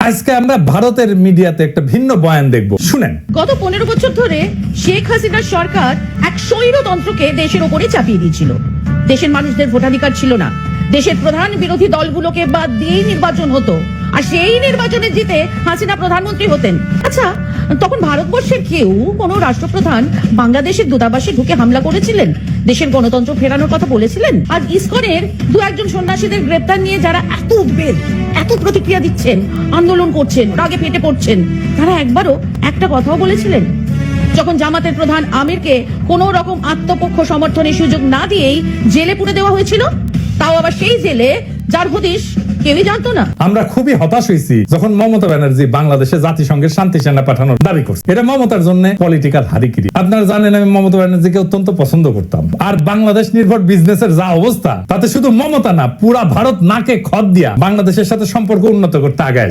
আজকে আমরা ভারতের মিডিয়াতে একটা ভিন্ন বয়ান দেখব, শুনেন। গত 15 বছর ধরে শেখ হাসিনার সরকার এক স্বৈরতন্ত্রকে দেশের উপরে চাপিয়ে দিয়েছিল। দেশের মানুষদের ভোটাধিকার ছিল না। দেশের প্রধান বিরোধী দলগুলোকে বাদ দিয়েই নির্বাচন হতো, আর সেই নির্বাচনে জিতে হাসিনা প্রধানমন্ত্রী হতেন। আচ্ছা, তখন ভারতবর্ষের কেউ কোনো রাষ্ট্রপ্রধান বাংলাদেশের দূতাবাসে ঢুকে হামলা করেছিলেন, দেশের গণতন্ত্র ফেরানোর কথা বলেছিলেন? আজ ইসকনের দু একজন সন্ন্যাসীদের গ্রেপ্তার নিয়ে যারা এত উদ্বেগ, এত প্রতিক্রিয়া দিচ্ছেন, আন্দোলন করছেন, রাগে ফেটে পড়ছেন, তারা একবারও একটা কথাও বলেছিলেন? যখন জামাতের প্রধান আমিরকে কোন রকম আত্মপক্ষ সমর্থনের সুযোগ না দিয়েই জেলে পুরে দেওয়া হয়েছিল, তাও আবার সেই জেলে যার হদিশ কেউই জানতো না। আমরা খুবই হতাশ হয়েছি যখন মমতা ব্যানার্জি বাংলাদেশে জাতিসংঘের শান্তি সেনা পাঠানোর দাবি করছে। এটা মমতার জন্য পলিটিক্যাল হারিকিরি। আপনারা জানেন আমি মমতা ব্যানার্জিকে অত্যন্ত পছন্দ করতাম, আর বাংলাদেশ নির্ভর বিজনেসের যা অবস্থা, তাতে শুধু মমতা না, পুরা ভারত নাকে খত দিয়া বাংলাদেশের সাথে সম্পর্ক উন্নত করতে আগায়।